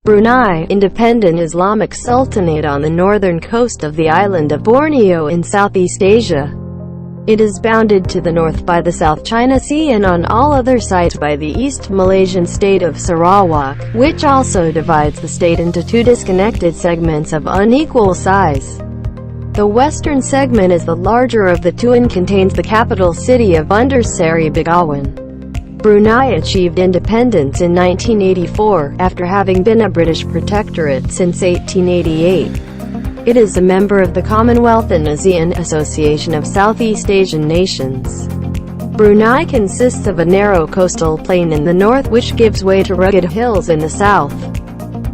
Brunei, independent Islamic Sultanate on the northern coast of the island of Borneo in Southeast Asia. It is bounded to the north by the South China Sea and on all other sides by the East Malaysian state of Sarawak, which also divides the state into two disconnected segments of unequal size. The western segment is the larger of the two and contains the capital city of Bandar Seri Begawan. Brunei achieved independence in 1984, after having been a British protectorate since 1888. It is a member of the Commonwealth and ASEAN Association of Southeast Asian Nations. Brunei consists of a narrow coastal plain in the north which gives way to rugged hills in the south.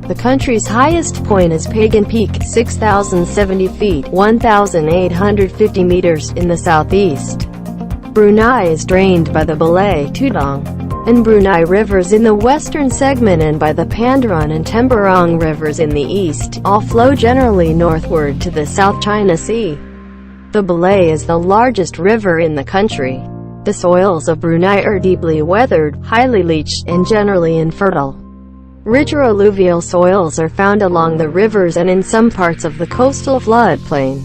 The country's highest point is Pagan Peak, 6,070 feet (1,850 meters) in the southeast. Brunei is drained by the Balai, Tudong, and Brunei rivers in the western segment and by the Pandaran and Temburong rivers in the east, all flow generally northward to the South China Sea. The Balai is the largest river in the country. The soils of Brunei are deeply weathered, highly leached, and generally infertile. Richer alluvial soils are found along the rivers and in some parts of the coastal floodplain,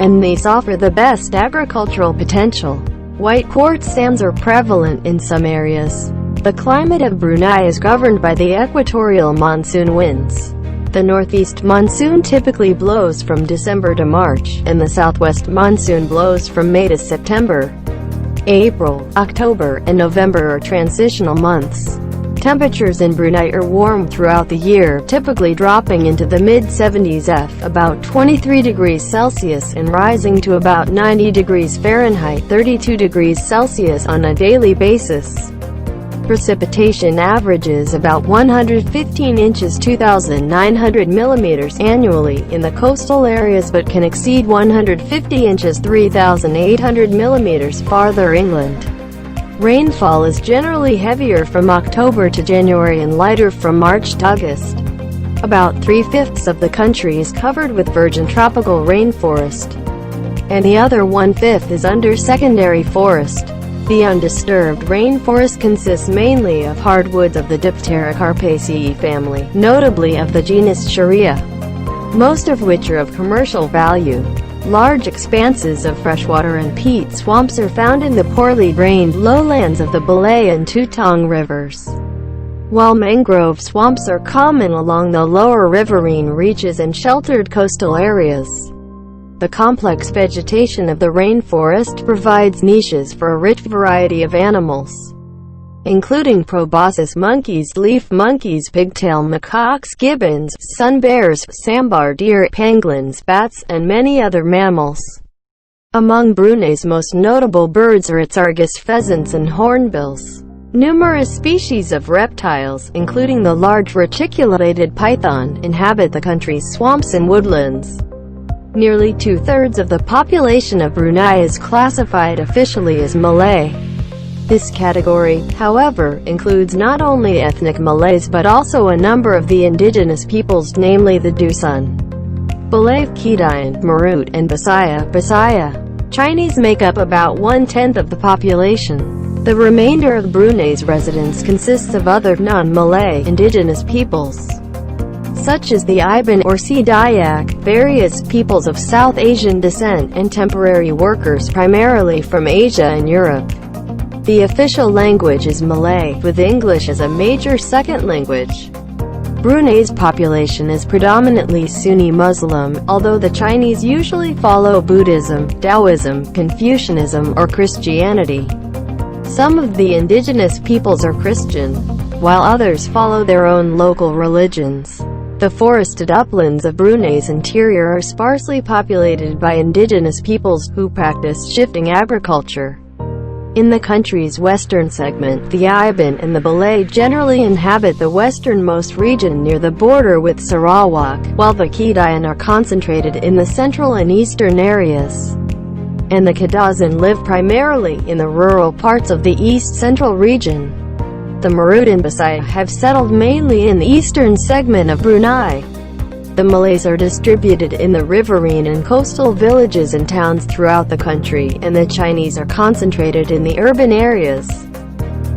and these offer the best agricultural potential. White quartz sands are prevalent in some areas. The climate of Brunei is governed by the equatorial monsoon winds. The northeast monsoon typically blows from December to March, and the southwest monsoon blows from May to September. April, October, and November are transitional months. Temperatures in Brunei are warm throughout the year, typically dropping into the mid-70s F, about 23 degrees Celsius, and rising to about 90 degrees Fahrenheit, 32 degrees Celsius on a daily basis. Precipitation averages about 115 inches 2,900 millimeters annually in the coastal areas but can exceed 150 inches 3,800 millimeters farther inland. Rainfall is generally heavier from October to January and lighter from March to August. About 3/5 of the country is covered with virgin tropical rainforest, and the other 1/5 is under secondary forest. The undisturbed rainforest consists mainly of hardwoods of the Dipterocarpaceae family, notably of the genus Sharia, most of which are of commercial value. Large expanses of freshwater and peat swamps are found in the poorly drained lowlands of the Balai and Tutong rivers, while mangrove swamps are common along the lower riverine reaches and sheltered coastal areas. The complex vegetation of the rainforest provides niches for a rich variety of animals, including proboscis monkeys, leaf monkeys, pigtail macaques, gibbons, sun bears, sambar deer, pangolins, bats, and many other mammals. Among Brunei's most notable birds are its Argus pheasants and hornbills. Numerous species of reptiles, including the large reticulated python, inhabit the country's swamps and woodlands. Nearly 2/3 of the population of Brunei is classified officially as Malay. This category, however, includes not only ethnic Malays but also a number of the indigenous peoples, namely the Dusun, Balai, Kedayan, Marut, and Bisaya. Chinese make up about 1/10 of the population. The remainder of Brunei's residents consists of other non-Malay indigenous peoples, such as the Iban or Sea Dayak, various peoples of South Asian descent, and temporary workers primarily from Asia and Europe. The official language is Malay, with English as a major second language. Brunei's population is predominantly Sunni Muslim, although the Chinese usually follow Buddhism, Taoism, Confucianism, or Christianity. Some of the indigenous peoples are Christian, while others follow their own local religions. The forested uplands of Brunei's interior are sparsely populated by indigenous peoples, who practice shifting agriculture. In the country's western segment, the Iban and the Balai generally inhabit the westernmost region near the border with Sarawak, while the Kedayan are concentrated in the central and eastern areas, and the Kadazan live primarily in the rural parts of the east-central region. The Marut and Bisaya have settled mainly in the eastern segment of Brunei. The Malays are distributed in the riverine and coastal villages and towns throughout the country, and the Chinese are concentrated in the urban areas.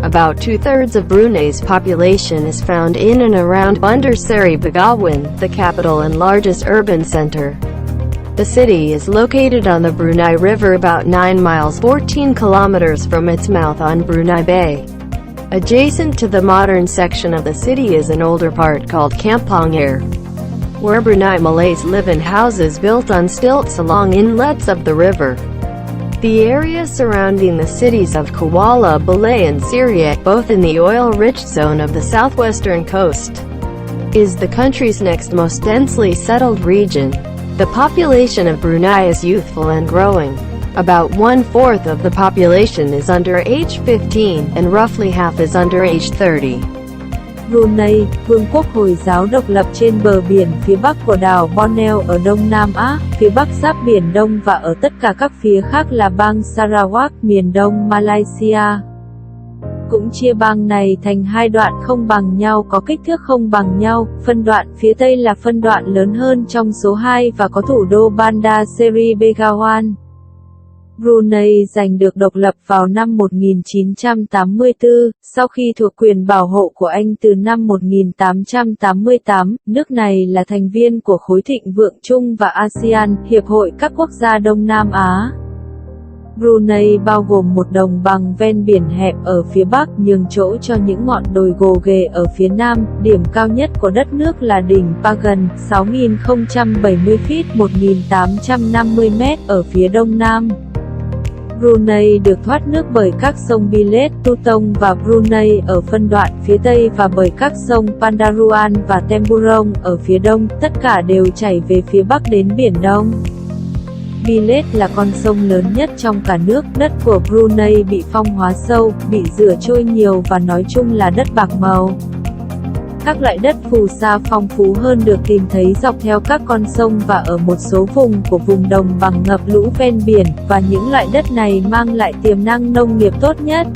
About two-thirds of Brunei's population is found in and around Bandar Seri Begawan, the capital and largest urban center. The city is located on the Brunei River about 9 miles 14 kilometers from its mouth on Brunei Bay. Adjacent to the modern section of the city is an older part called Kampong Air, where Brunei Malays live in houses built on stilts along inlets of the river. The area surrounding the cities of Kuala Belait and Syria, both in the oil-rich zone of the southwestern coast, is the country's next most densely settled region. The population of Brunei is youthful and growing. About 1/4 of the population is under age 15, and roughly half is under age 30. Brunei, vương quốc Hồi giáo độc lập trên bờ biển phía bắc của đảo Borneo ở Đông Nam Á, phía bắc giáp Biển Đông và ở tất cả các phía khác là bang Sarawak, miền đông Malaysia. Cũng chia bang này thành hai đoạn không bằng nhau có kích thước không bằng nhau, phân đoạn phía Tây là phân đoạn lớn hơn trong số 2 và có thủ đô Bandar Seri Begawan. Brunei giành được độc lập vào năm 1984, sau khi thuộc quyền bảo hộ của Anh từ năm 1888, nước này là thành viên của khối thịnh vượng Trung và ASEAN, Hiệp hội các quốc gia Đông Nam Á. Brunei bao gồm một đồng bằng ven biển hẹp ở phía bắc nhường chỗ cho những ngọn đồi gồ ghề ở phía nam. Điểm cao nhất của đất nước là đỉnh Pagan, 6.070 feet 1.850 m ở phía đông nam. Brunei được thoát nước bởi các sông Bilet, Tutong và Brunei ở phân đoạn phía Tây và bởi các sông Pandaruan và Temburong ở phía Đông, tất cả đều chảy về phía Bắc đến Biển Đông. Bilet là con sông lớn nhất trong cả nước, đất của Brunei bị phong hóa sâu, bị rửa trôi nhiều và nói chung là đất bạc màu. Các loại đất phù sa phong phú hơn được tìm thấy dọc theo các con sông và ở một số vùng của vùng đồng bằng ngập lũ ven biển, và những loại đất này mang lại tiềm năng nông nghiệp tốt nhất.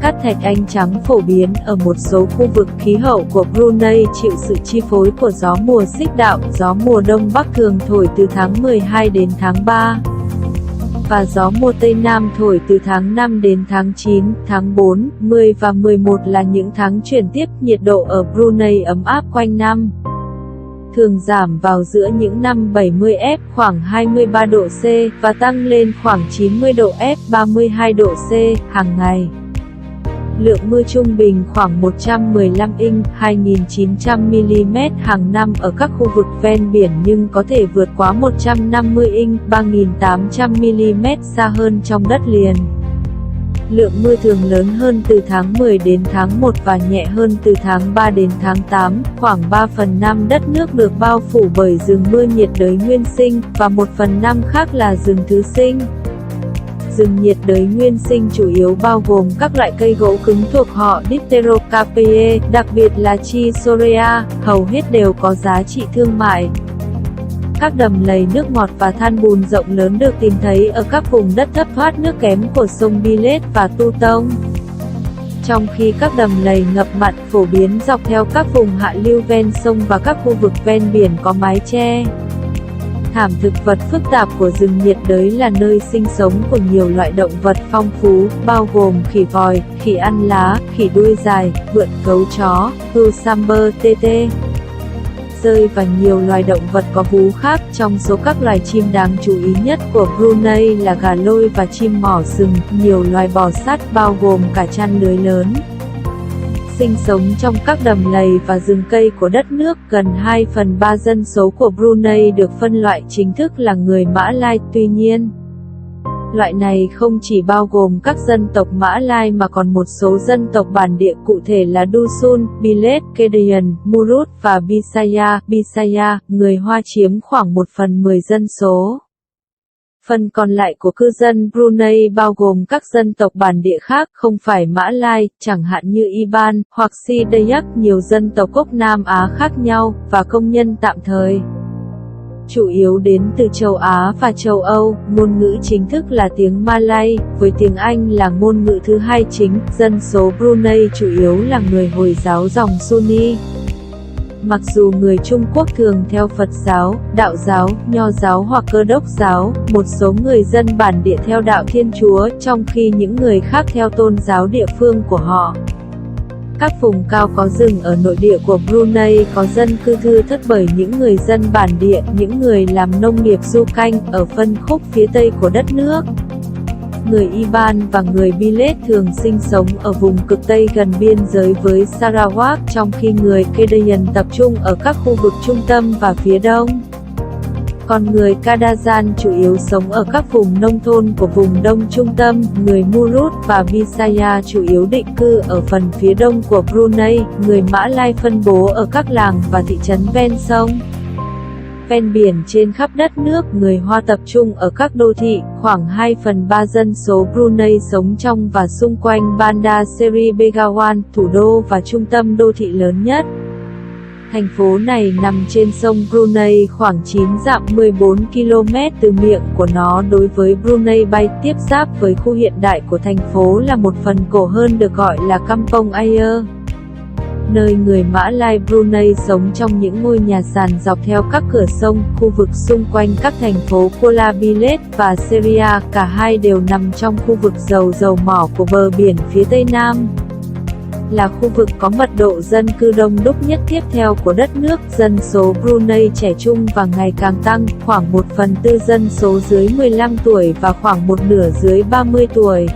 Cát thạch anh trắng phổ biến ở một số khu vực. Khí hậu của Brunei chịu sự chi phối của gió mùa xích đạo, gió mùa đông bắc thường thổi từ tháng 12 đến tháng 3. Và gió mùa Tây Nam thổi từ tháng 5 đến tháng 9, tháng 4, 10 và 11 là những tháng chuyển tiếp. Nhiệt độ ở Brunei ấm áp quanh năm, thường giảm vào giữa những năm 70F khoảng 23 độ C và tăng lên khoảng 90 độ F 32 độ C hàng ngày. Lượng mưa trung bình khoảng 115 inch 2.900 mm hàng năm ở các khu vực ven biển, nhưng có thể vượt quá 150 inch 3.800 mm xa hơn trong đất liền. Lượng mưa thường lớn hơn từ tháng 10 đến tháng 1 và nhẹ hơn từ tháng 3 đến tháng 8. Khoảng 3/5 đất nước được bao phủ bởi rừng mưa nhiệt đới nguyên sinh, và 1/5 khác là rừng thứ sinh. Rừng nhiệt đới nguyên sinh chủ yếu bao gồm các loại cây gỗ cứng thuộc họ Dipterocarpaceae, đặc biệt là Chisorea, hầu hết đều có giá trị thương mại. Các đầm lầy nước ngọt và than bùn rộng lớn được tìm thấy ở các vùng đất thấp thoát nước kém của sông Bilet và Tutong. Trong khi các đầm lầy ngập mặn phổ biến dọc theo các vùng hạ lưu ven sông và các khu vực ven biển có mái che. Thảm thực vật phức tạp của rừng nhiệt đới là nơi sinh sống của nhiều loại động vật phong phú, bao gồm khỉ vòi, khỉ ăn lá, khỉ đuôi dài, vượn gấu chó, hươu samber tê, dơi và nhiều loài động vật có vú khác. Trong số các loài chim đáng chú ý nhất của Brunei là gà lôi và chim mỏ rừng. Nhiều loài bò sát bao gồm cả chăn lưới lớn sinh sống trong các đầm lầy và rừng cây của đất nước. Gần 2/3 dân số của Brunei được phân loại chính thức là người Mã Lai. Tuy nhiên, loại này không chỉ bao gồm các dân tộc Mã Lai mà còn một số dân tộc bản địa, cụ thể là Dusun, Bilet, Kedayan, Murut và Bisaya. Người Hoa chiếm khoảng 1/10 dân số. Phần còn lại của cư dân Brunei bao gồm các dân tộc bản địa khác không phải Mã Lai, chẳng hạn như Iban hoặc Si Dayak, nhiều dân tộc gốc Nam Á khác nhau, và công nhân tạm thời. Chủ yếu đến từ châu Á và châu Âu. Ngôn ngữ chính thức là tiếng Malay, với tiếng Anh là ngôn ngữ thứ hai chính. Dân số Brunei chủ yếu là người Hồi giáo dòng Sunni. Mặc dù người Trung Quốc thường theo Phật giáo, Đạo giáo, Nho giáo hoặc Cơ đốc giáo, một số người dân bản địa theo đạo Thiên Chúa, trong khi những người khác theo tôn giáo địa phương của họ. Các vùng cao có rừng ở nội địa của Brunei có dân cư thưa thớt bởi những người dân bản địa, những người làm nông nghiệp du canh, ở phân khúc phía tây của đất nước. Người Iban và người Bilet thường sinh sống ở vùng cực Tây gần biên giới với Sarawak, trong khi người Kedayan tập trung ở các khu vực trung tâm và phía đông. Còn người Kadazan chủ yếu sống ở các vùng nông thôn của vùng đông trung tâm, người Murut và Bisaya chủ yếu định cư ở phần phía đông của Brunei, người Mã Lai phân bố ở các làng và thị trấn ven sông. Ven biển trên khắp đất nước, người Hoa tập trung ở các đô thị, khoảng 2/3 dân số Brunei sống trong và xung quanh Bandar Seri Begawan, thủ đô và trung tâm đô thị lớn nhất. Thành phố này nằm trên sông Brunei khoảng 9 dặm 14 km từ miệng của nó đối với Brunei Bay, tiếp giáp với khu hiện đại của thành phố là một phần cổ hơn được gọi là Kampong Ayer, nơi người Mã Lai Brunei sống trong những ngôi nhà sàn dọc theo các cửa sông. Khu vực xung quanh các thành phố Kuala Bilet và Seria, cả hai đều nằm trong khu vực dầu mỏ của bờ biển phía tây nam. Là khu vực có mật độ dân cư đông đúc nhất tiếp theo của đất nước, dân số Brunei trẻ trung và ngày càng tăng, khoảng 1/4 dân số dưới 15 tuổi và khoảng một nửa dưới 30 tuổi.